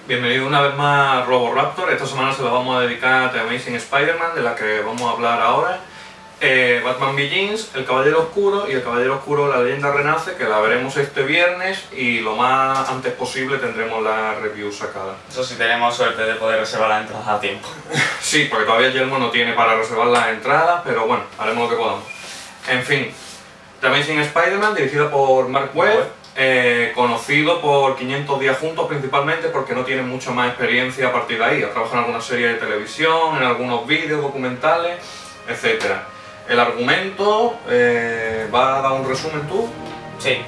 Bienvenido una vez más a Roboraptor. Esta semana se la vamos a dedicar a The Amazing Spider-Man, de la que vamos a hablar ahora. Batman Begins, El Caballero Oscuro y El Caballero Oscuro, La Leyenda Renace, que la veremos este viernes y lo más antes posible tendremos la review sacada. Eso sí, tenemos suerte de poder reservar las entradas a tiempo. Sí, porque todavía Yelmo no tiene para reservar las entradas, pero bueno, haremos lo que podamos. En fin, The Amazing Spider-Man, dirigida por Mark Webb, conocido por 500 días juntos principalmente porque no tiene mucha más experiencia a partir de ahí. Ha trabajado en algunas series de televisión, en algunos vídeos, documentales, etc. El argumento, ¿va a dar un resumen tú? Sí,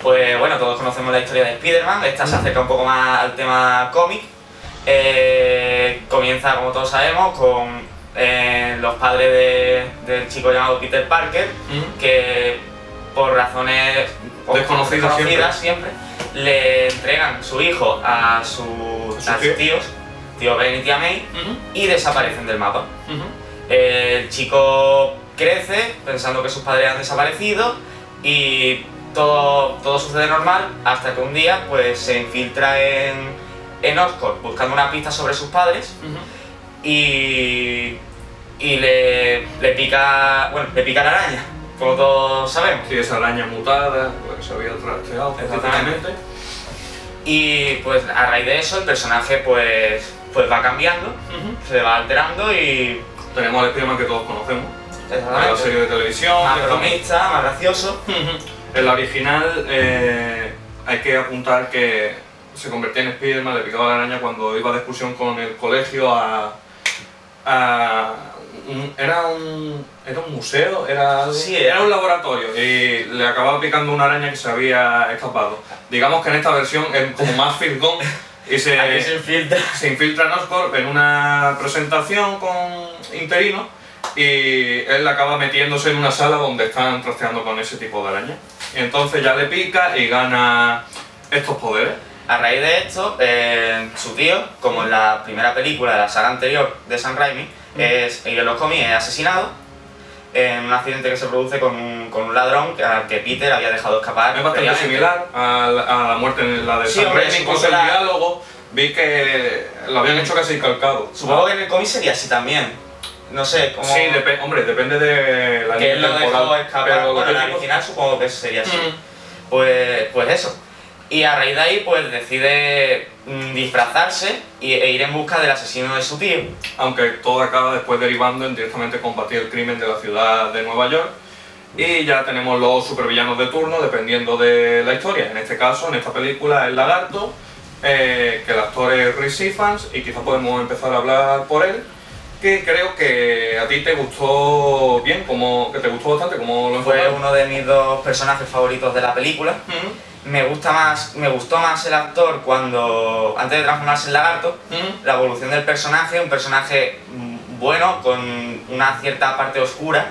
pues bueno, todos conocemos la historia de Spider-Man. Esta se acerca un poco más al tema cómic. Comienza, como todos sabemos, con los padres del chico llamado Peter Parker, que por razones desconocidas siempre, le entregan su hijo a sus tíos, tío Ben y tía May, y desaparecen del mapa. El chico crece pensando que sus padres han desaparecido y todo sucede normal hasta que un día pues se infiltra en Oscorp buscando una pista sobre sus padres y le pica la araña, como todos sabemos. Sí, esa araña mutada, pues se había trasteado. Exactamente. Y pues a raíz de eso el personaje pues va cambiando, se va alterando y... Tenemos al Spider-Man que todos conocemos. Exactamente. La serie de televisión. Más bromista, más gracioso. En la original hay que apuntar que se convertía en Spider-Man, le picaba la araña cuando iba de excursión con el colegio era un museo, Sí, era un laboratorio y le acababa picando una araña que se había escapado. Digamos que en esta versión es como más filgón y se infiltra en Oscorp en una presentación con interinos y él acaba metiéndose en una sala donde están trasteando con ese tipo de araña. Y entonces ya le pica y gana estos poderes. A raíz de esto, su tío, como en la primera película de la saga anterior de Sam Raimi, y en los cómics es asesinado en un accidente que se produce con un ladrón al que Peter había dejado escapar. Es bastante similar a la muerte en la de Sam Raimi, incluso el diálogo vi que lo habían hecho casi calcado. Supongo que en el cómic sería así también. No sé cómo... Sí, hombre, depende de la que él lo dejó escapar, pero bueno, en la original supongo que sería así. Pues eso. Y a raíz de ahí pues decide disfrazarse e ir en busca del asesino de su tío. Aunque todo acaba después derivando en directamente combatir el crimen de la ciudad de Nueva York. Y ya tenemos los supervillanos de turno dependiendo de la historia. En este caso, en esta película, el Lagarto, que el actor es Rhys Ifans, y quizás podemos empezar a hablar por él. Que creo que a ti te gustó bien, que te gustó bastante, como lo fue uno de mis dos personajes favoritos de la película. Me gustó más el actor cuando, antes de transformarse en lagarto, la evolución del personaje, un personaje bueno, con una cierta parte oscura,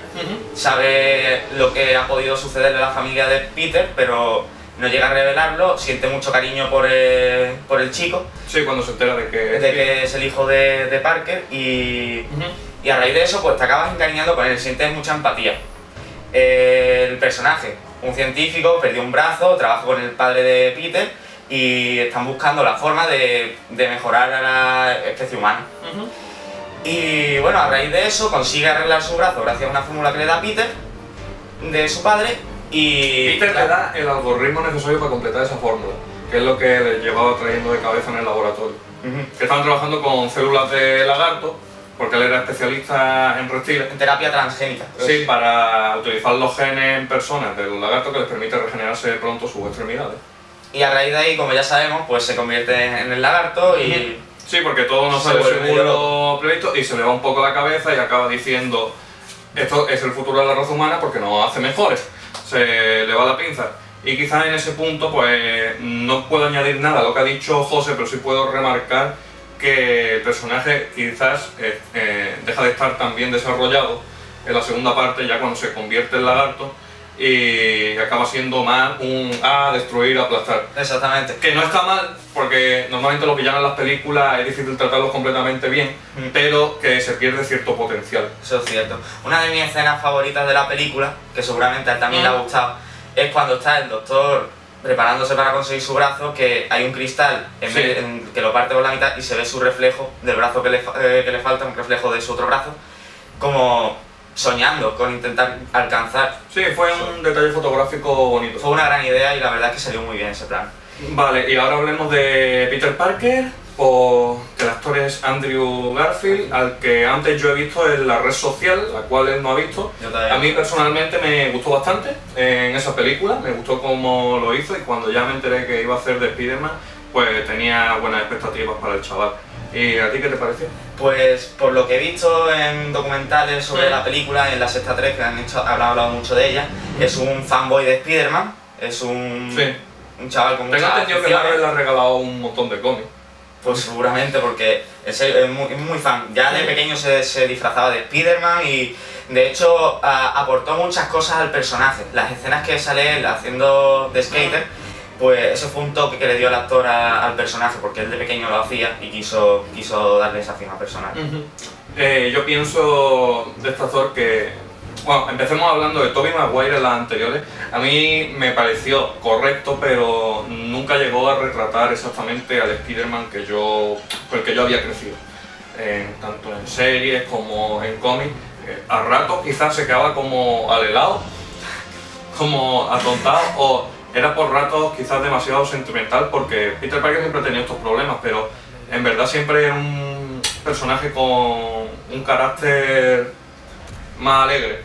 sabe lo que ha podido sucederle a la familia de Peter, pero no llega a revelarlo, siente mucho cariño por el chico. Sí, cuando se entera de que es el hijo de Parker y a raíz de eso pues te acabas encariñando con él, sientes mucha empatía. El personaje, un científico, perdió un brazo, trabaja con el padre de Peter y están buscando la forma de mejorar a la especie humana. Y bueno, a raíz de eso consigue arreglar su brazo gracias a una fórmula que le da Peter, de su padre, y... Peter le da el algoritmo necesario para completar esa fórmula, que es lo que le llevaba trayendo de cabeza en el laboratorio. Que estaban trabajando con células de lagarto, porque él era especialista en reptiles. En terapia transgénica. Sí, para utilizar los genes en personas del lagarto que les permite regenerarse pronto sus extremidades. Y a raíz de ahí, como ya sabemos, pues se convierte en el lagarto y... Sí, porque todo no sale según lo previsto y se le va un poco la cabeza y acaba diciendo esto es el futuro de la raza humana porque nos hace mejores. Se le va la pinza. Y quizás en ese punto pues no puedo añadir nada a lo que ha dicho José, pero sí puedo remarcar que el personaje quizás deja de estar tan bien desarrollado en la segunda parte, ya cuando se convierte en lagarto, y acaba siendo más un destruir, aplastar. Exactamente. Que no está mal, porque normalmente los villanos en las películas es difícil tratarlos completamente bien, pero que se pierde cierto potencial. Eso es cierto. Una de mis escenas favoritas de la película, que seguramente a él también le ha gustado, es cuando está el doctor preparándose para conseguir su brazo, que hay un cristal que lo parte por la mitad y se ve su reflejo del brazo que le falta, un reflejo de su otro brazo, como soñando con intentar alcanzar. Sí, fue un detalle fotográfico bonito. Fue una gran idea y la verdad es que salió muy bien ese plan. Vale, y ahora hablemos de Peter Parker, que el actor es Andrew Garfield, al que antes yo he visto en la red social, la cual él no ha visto. A mí personalmente me gustó bastante en esa película, me gustó cómo lo hizo, y cuando ya me enteré que iba a hacer de Spider-Man, pues tenía buenas expectativas para el chaval. ¿Y a ti qué te pareció? Pues por lo que he visto en documentales sobre la película, en la Sexta 3, que han hablado mucho de ella, es un fanboy de Spider-Man, es un chaval con mucha Tengo entendido que Marvel le ha regalado un montón de cómics. Pues seguramente, porque es muy fan. Ya de pequeño se disfrazaba de Spider-Man y de hecho aportó muchas cosas al personaje. Las escenas que sale él haciendo de skater, pues eso fue un toque que le dio el actor al personaje, porque él de pequeño lo hacía y quiso darle esa firma personal. Yo pienso de este actor que... Bueno, empecemos hablando de Tobey Maguire en las anteriores. A mí me pareció correcto, pero nunca llegó a retratar exactamente al Spider-Man con el que yo había crecido. Tanto en series como en cómics. A ratos quizás se quedaba como al helado, como atontado, o era por ratos quizás demasiado sentimental, porque Peter Parker siempre ha tenido estos problemas, pero en verdad siempre era un personaje con un carácter más alegre.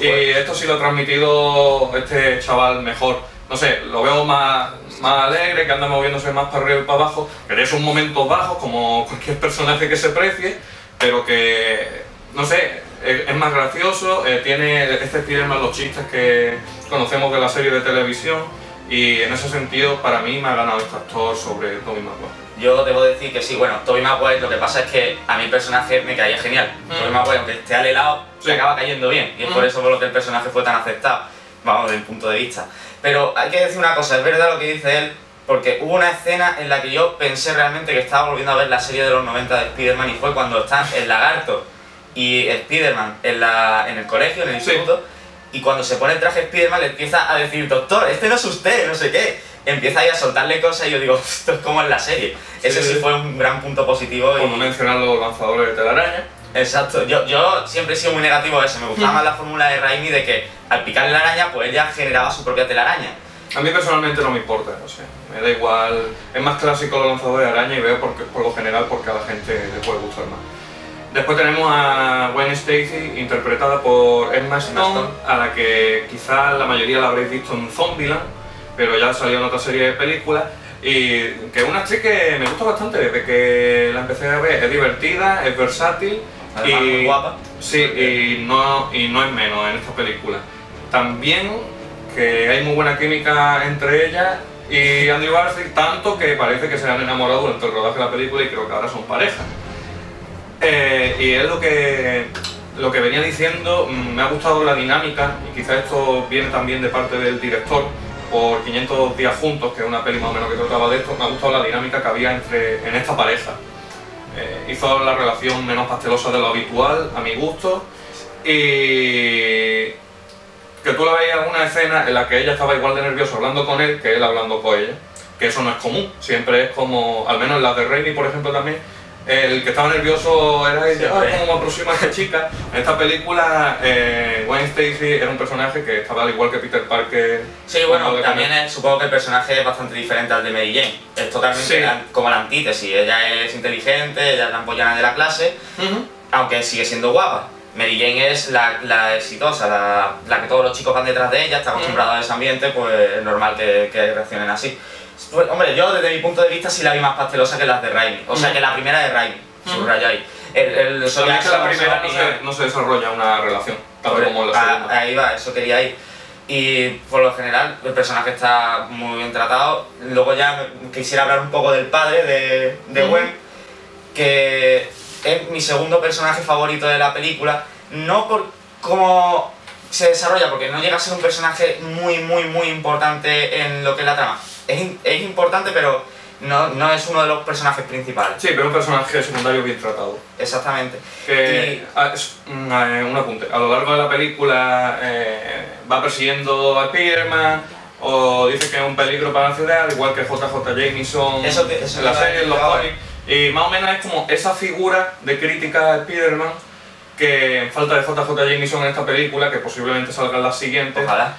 Y esto sí lo ha transmitido este chaval mejor. No sé, lo veo más alegre, que anda moviéndose más para arriba y para abajo, que tiene sus momentos bajos como cualquier personaje que se precie, pero que, no sé, es más gracioso, tiene este Spider-Man los chistes que conocemos de la serie de televisión, y en ese sentido para mí me ha ganado este actor sobre Tobey Maguire. Yo debo decir que sí, bueno, Tobey Maguire, lo que pasa es que a mi personaje me caía genial. Tobey Maguire, aunque esté al helado, se acaba cayendo bien, y es por eso por lo que el personaje fue tan aceptado, vamos, desde mi punto de vista. Pero hay que decir una cosa, es verdad lo que dice él, porque hubo una escena en la que yo pensé realmente que estaba volviendo a ver la serie de los 90 de Spider-Man, y fue cuando están el Lagarto y Spider-Man en el colegio, en el instituto, y cuando se pone el traje Spider-Man le empieza a decir: doctor, este no es usted, no sé qué. Empieza ahí a soltarle cosas y yo digo, esto es como en la serie. Ese sí fue un gran punto positivo. Como mencionar los lanzadores de telaraña. Exacto, yo siempre he sido muy negativo a eso, me gustaba más la fórmula de Raimi de que al picarle la araña, pues ella generaba su propia telaraña. A mí personalmente no me importa, no sé, me da igual, es más clásico los lanzadores de araña y veo por lo general porque a la gente le puede gustar más. Después tenemos a Gwen Stacy, interpretada por Emma Stone, a la que quizás la mayoría la habréis visto en Zombieland, pero ya salió en otra serie de películas, y que es una actriz que me gusta bastante desde que la empecé a ver. Es divertida, es versátil, además muy guapa. Sí, y no es menos en esta película. También que hay muy buena química entre ella y Andrew Garfield, tanto que parece que se han enamorado durante el rodaje de la película y creo que ahora son pareja. Y es lo que venía diciendo, me ha gustado la dinámica, y quizás esto viene también de parte del director, por 500 días juntos, que es una peli más o menos que trataba de esto. Me ha gustado la dinámica que había en esta pareja. Hizo la relación menos pastelosa de lo habitual, a mi gusto, y que tú la veías en una escena en la que ella estaba igual de nerviosa hablando con él que él hablando con ella, que eso no es común, siempre es como, al menos en las de Raimi por ejemplo también, el que estaba nervioso era ella, ¿cómo me aproxima a esta chica? En esta película, Gwen Stacy era un personaje que estaba al igual que Peter Parker. Sí, bueno, también supongo que el personaje es bastante diferente al de Mary Jane. Es totalmente como la antítesis. Ella es inteligente, ella es la ampollana de la clase, aunque sigue siendo guapa. Mary Jane es la exitosa, la que todos los chicos van detrás de ella, está acostumbrada a ese ambiente, pues es normal que reaccionen así. Pues, hombre, yo desde mi punto de vista sí la vi más pastelosa que las de Raimi, o sea que la primera de Raimi, subrayo ahí. También que la primera no se desarrolla una relación, tanto como la segunda. Ahí va, eso quería ir. Y por lo general el personaje está muy bien tratado. Luego ya quisiera hablar un poco del padre de Gwen, que es mi segundo personaje favorito de la película, no por cómo se desarrolla, porque no llega a ser un personaje muy importante en lo que es la trama. Es importante, pero no es uno de los personajes principales. Sí, pero un personaje secundario bien tratado. Exactamente. Un apunte, a lo largo de la película va persiguiendo a Spider-Man, o dice que es un peligro para la ciudad, al igual que JJ Jameson eso en la serie, en los cómics. Y más o menos es como esa figura de crítica a Spider-Man que en falta de JJ Jameson en esta película, que posiblemente salga en las siguientes. Ojalá.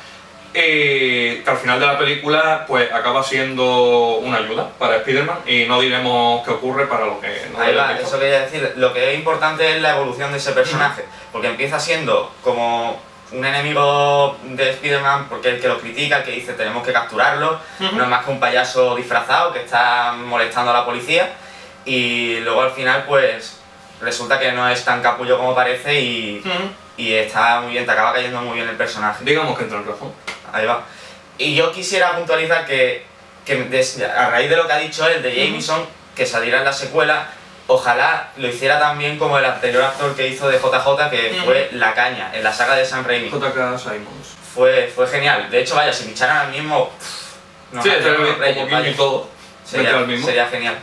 Que al final de la película pues acaba siendo una ayuda para Spider-Man y no diremos qué ocurre para lo que no. Ahí va, eso quería decir. Lo que es importante es la evolución de ese personaje, porque empieza siendo como un enemigo de Spider-Man porque es el que lo critica, el que dice tenemos que capturarlo, no es más que un payaso disfrazado que está molestando a la policía, y luego al final pues resulta que no es tan capullo como parece y está muy bien, te acaba cayendo muy bien el personaje. Digamos que entra en razón. Ahí va. Y yo quisiera puntualizar que a raíz de lo que ha dicho él de Jameson, que saliera en la secuela, ojalá lo hiciera también como el anterior actor que hizo de JJ, que fue La Caña, en la saga de Sam Raimi. J.K. Simmons. Fue genial. De hecho, vaya, si ficharan al mismo... sí, y todo. Sería genial.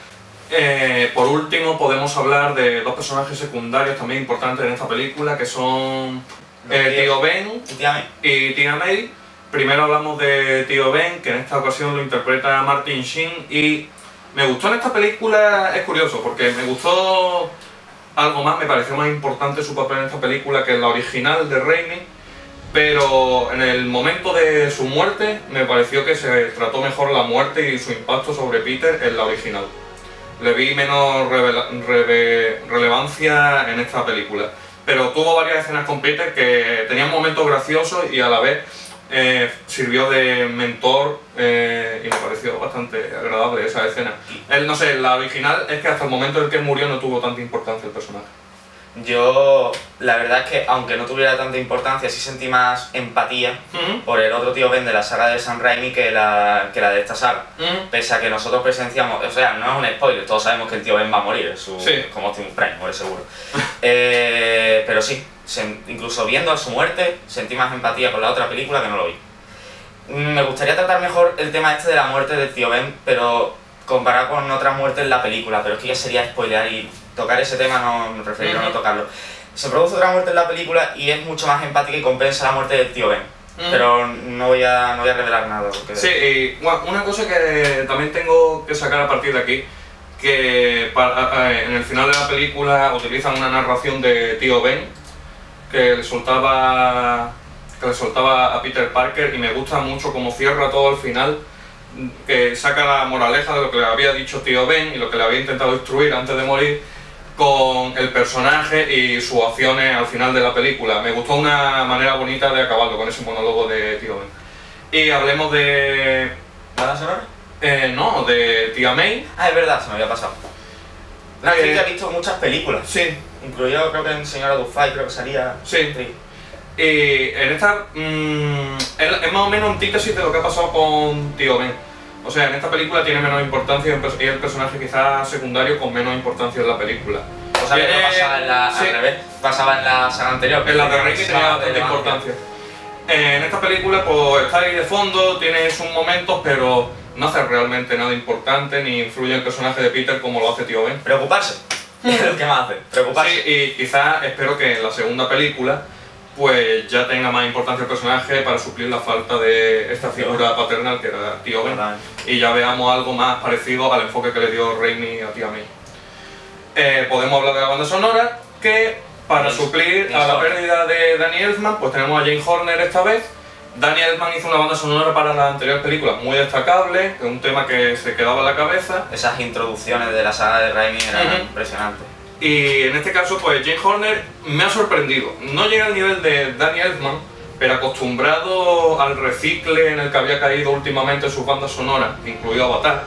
Por último, podemos hablar de dos personajes secundarios también importantes en esta película, que son Tío Ben y Tía May. Primero hablamos de Tío Ben, que en esta ocasión lo interpreta Martin Sheen, y me gustó en esta película, es curioso, porque me gustó algo más, me pareció más importante su papel en esta película que en la original de Raimi, pero en el momento de su muerte me pareció que se trató mejor la muerte y su impacto sobre Peter en la original. Le vi menos relevancia en esta película, pero tuvo varias escenas con Peter que tenían momentos graciosos y a la vez sirvió de mentor y me pareció bastante agradable esa escena. No sé, la original es que hasta el momento en el que murió no tuvo tanta importancia el personaje. Yo, la verdad es que aunque no tuviera tanta importancia, sí sentí más empatía por el otro Tío Ben de la saga de Sam Raimi que la de esta saga. Pese a que nosotros presenciamos, o sea, no es un spoiler, todos sabemos que el Tío Ben va a morir, como Optimus Prime, muere seguro. Pero sí, incluso viendo su muerte, sentí más empatía con la otra película que no lo vi. Me gustaría tratar mejor el tema este de la muerte del Tío Ben, pero comparado con otras muertes en la película, pero es que ya sería spoilear y tocar ese tema no prefiero no tocarlo. Se produce otra muerte en la película y es mucho más empática y compensa la muerte del Tío Ben. Pero no voy a revelar nada. Porque... Sí, y bueno, una cosa que también tengo que sacar a partir de aquí, que en el final de la película utilizan una narración de Tío Ben que le soltaba a Peter Parker, y me gusta mucho cómo cierra todo al final, que saca la moraleja de lo que le había dicho Tío Ben y lo que le había intentado instruir antes de morir con el personaje y sus acciones al final de la película. Me gustó una manera bonita de acabarlo con ese monólogo de Tío Ben. Y hablemos de... ¿Banda sonora? No, de Tía May. Ah, es verdad, se me había pasado. Una actriz que ha visto muchas películas. Sí. Incluido, creo que en Señora Dufay, creo que salía... Sí. Y en esta... es más o menos antítesis de lo que ha pasado con Tío Ben. O sea, en esta película tiene menos importancia y el personaje quizás secundario con menos importancia en la película. O sea, que no pasaba en la... al revés, pasaba en la saga anterior. En la de Raimi tenía bastante importancia. En esta película pues está ahí de fondo, tiene sus momentos, pero no hace realmente nada importante ni influye en el personaje de Peter como lo hace Tío Ben. Preocuparse. Es lo que más hace, preocuparse. Sí, y quizás espero que en la segunda película pues ya tenga más importancia el personaje para suplir la falta de esta figura paternal que era Tío Ben, y ya veamos algo más parecido al enfoque que le dio Raimi a Tía May. Podemos hablar de la banda sonora, que para suplir a la pérdida de Danny Elfman pues tenemos a Jane Horner esta vez. Danny Elfman hizo una banda sonora para la anterior película muy destacable, un tema que se quedaba en la cabeza. Esas introducciones de la saga de Raimi eran impresionantes. Y en este caso pues Jane Horner me ha sorprendido. No llega al nivel de Danny Elfman, pero acostumbrado al recicle en el que había caído últimamente sus bandas sonoras, incluido Avatar,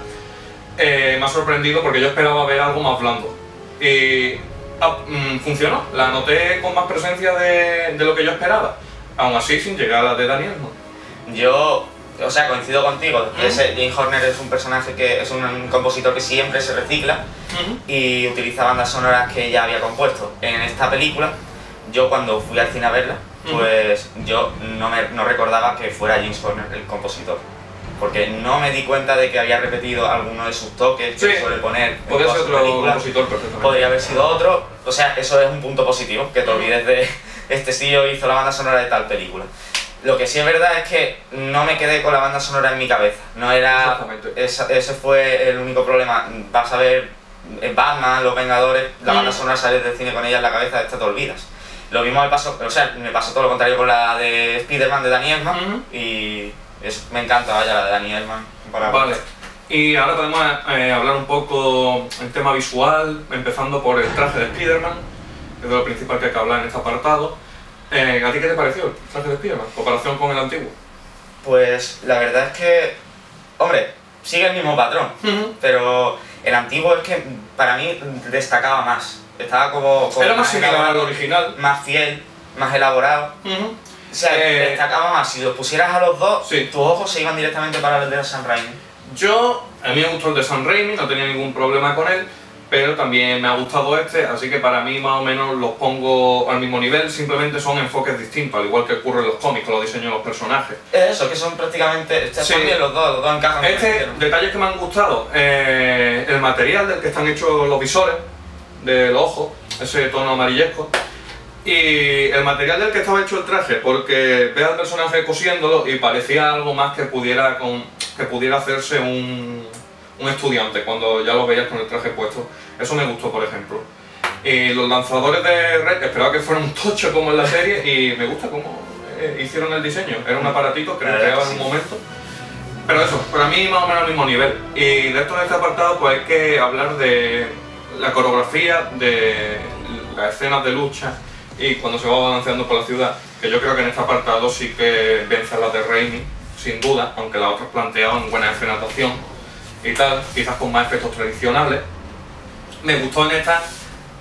me ha sorprendido porque yo esperaba ver algo más blando. Y funcionó, la noté con más presencia de lo que yo esperaba, aún así sin llegar a la de Danny Elfman. Yo, o sea, coincido contigo. Jane Horner es un personaje que es un compositor que siempre se recicla y utiliza bandas sonoras que ya había compuesto. En esta película, yo cuando fui al cine a verla, pues yo no recordaba que fuera James Horner el compositor, porque no me di cuenta de que había repetido alguno de sus toques que suele poner en podría ser otro compositor perfectamente. Podría haber sido otro, o sea, eso es un punto positivo, que te olvides de este tío hizo la banda sonora de tal película. Lo que sí es verdad es que no me quedé con la banda sonora en mi cabeza. No era. Ese fue el único problema. Vas a ver Batman, Los Vengadores, la banda sonora sales del cine con ella en la cabeza, esta te olvidas. Lo mismo me pasó todo lo contrario con la de Spider-Man de Danny Elfman y me encanta, vaya, la de Danny Elfman. Vale. Y ahora podemos hablar un poco en tema visual, empezando por el traje de Spider-Man, que es de lo principal que hay que hablar en este apartado. ¿A ti qué te pareció el traje de Spider-Man en comparación con el antiguo? Pues la verdad es que, hombre, sigue el mismo patrón, pero el antiguo es que para mí destacaba más. Estaba como era más similar al original. Más fiel, más elaborado. O sea, destacaba más. Si los pusieras a los dos, tus ojos se iban directamente para el de Sam Raimi. A mí me gustó el de Sam Raimi, no tenía ningún problema con él, pero también me ha gustado este, así que para mí más o menos los pongo al mismo nivel, simplemente son enfoques distintos, al igual que ocurre en los cómics, con los diseños de los personajes. Eso, que son prácticamente, también los dos encajan. Detalles que me han gustado, el material del que están hechos los visores, de los ojos, ese tono amarillesco, y el material del que estaba hecho el traje, porque ve al personaje cosiéndolo y parecía algo más que pudiera hacerse un estudiante cuando ya lo veías con el traje puesto. Eso me gustó, por ejemplo. Y los lanzadores de red esperaba que fueran un tocho como en la serie y me gusta cómo hicieron el diseño. Era un aparatito que recreaba en un momento. Pero eso, para mí más o menos al mismo nivel. Y de este apartado pues hay que hablar de la coreografía, de las escenas de lucha y cuando se va balanceando por la ciudad, que yo creo que en este apartado sí que vence a las de Raimi, sin duda, aunque las otras planteaban buena escenas de acción y tal, quizás con más efectos tradicionales. Me gustó en esta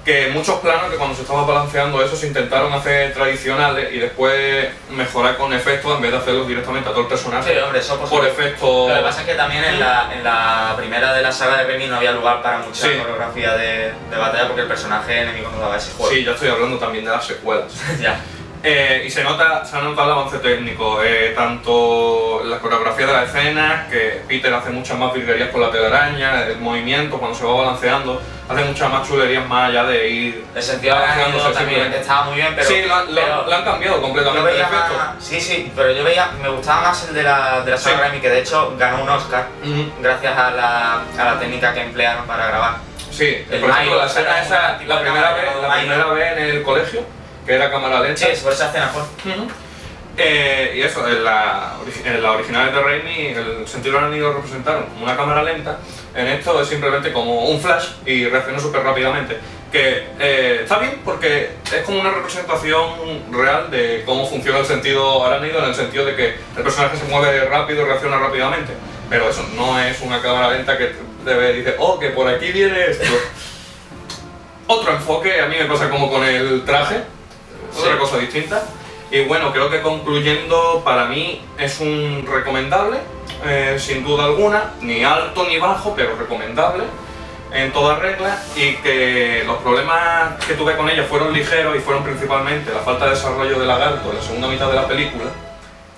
que muchos planos que cuando se estaba balanceando eso se intentaron hacer tradicionales y después mejorar con efectos en vez de hacerlos directamente a todo el personaje. Sí, hombre, eso por efectos. Lo que pasa es que también en la primera de la saga de Raimi no había lugar para mucha coreografía de batalla porque el personaje enemigo no daba ese juego. Sí, ya estoy hablando también de las secuelas. Ya. Y se ha notado el avance técnico, tanto la coreografía de las escenas, que Peter hace muchas más virguerías con la telaraña, el movimiento cuando se va balanceando, hace muchas más chulerías más allá de ir. El sentido balanceándose también estaba muy bien, pero. Sí, lo han cambiado completamente el efecto. Sí, pero yo me gustaba más el de la saga Raimi, que de hecho ganó un Oscar gracias a la técnica que emplearon para grabar. Sí, por ejemplo, la escena esa, la primera vez en el colegio, que era cámara lenta. Sí, por esa escena fue. Y eso, en la original de Raimi, el sentido arácnido lo representaron como una cámara lenta. En esto es simplemente como un flash y reacciona súper rápidamente. Que está bien porque es como una representación real de cómo funciona el sentido arácnido, en el sentido de que el personaje se mueve rápido y reacciona rápidamente. Pero eso no es una cámara lenta que dice, oh, que por aquí viene esto. Otro enfoque, a mí me pasa como con el traje. Otra cosa distinta. Y bueno, creo que concluyendo, para mí es un recomendable, sin duda alguna, ni alto ni bajo, pero recomendable en toda regla, y que los problemas que tuve con ella fueron ligeros y fueron principalmente la falta de desarrollo de Lagarto en la segunda mitad de la película,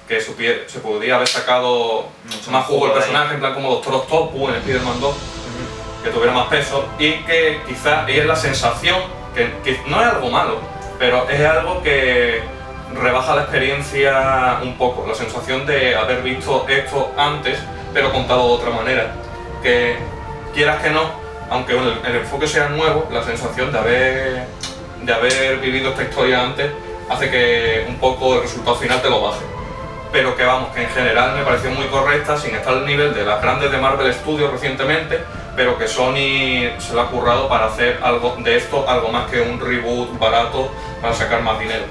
que se podría haber sacado más jugo el personaje, en plan como Doctor Octopus en Spider-Man 2, que tuviera más peso, y que quizá es la sensación, que no es algo malo, pero es algo que rebaja la experiencia un poco, la sensación de haber visto esto antes, pero contado de otra manera. Que quieras que no, aunque el enfoque sea nuevo, la sensación de haber vivido esta historia antes hace que un poco el resultado final te lo baje. Pero que vamos, que en general me pareció muy correcta, sin estar al nivel de las grandes de Marvel Studios recientemente, pero que Sony se lo ha currado para hacer algo de esto, algo más que un reboot barato para sacar más dinero.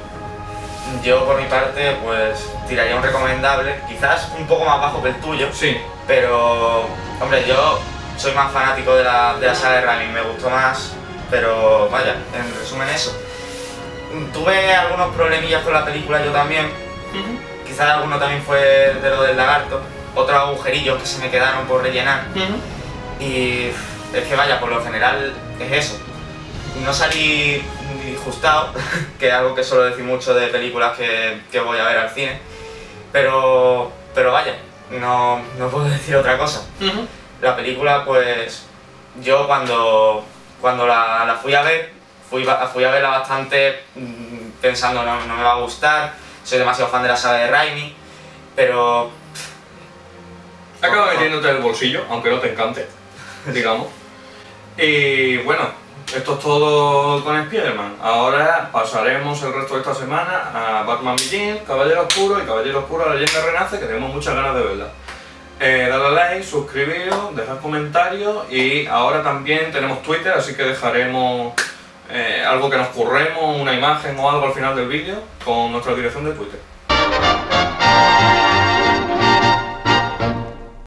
Yo por mi parte pues tiraría un recomendable, quizás un poco más bajo que el tuyo, sí, pero hombre, yo soy más fanático de la saga de Raimi, me gustó más, pero vaya, en resumen eso. Tuve algunos problemillas con la película yo también, quizás alguno también fue de lo del lagarto, otros agujerillos que se me quedaron por rellenar, y es que vaya, por lo general es eso. No salí disgustado, que es algo que suelo decir mucho de películas que voy a ver al cine, pero vaya, no puedo decir otra cosa. La película, pues, yo cuando la fui a ver, fui a verla bastante pensando no me va a gustar, soy demasiado fan de la saga de Raimi, pero... Acaba metiéndote en el bolsillo, aunque no te encante, digamos. Y bueno, esto es todo con Spider-Man. Ahora pasaremos el resto de esta semana a Batman Begins, Caballero Oscuro y Caballero Oscuro, La Leyenda Renace, que tenemos muchas ganas de verla. Dale a like, suscribiros, dejad comentarios y ahora también tenemos Twitter, así que dejaremos algo que nos curremos, una imagen o algo al final del vídeo con nuestra dirección de Twitter.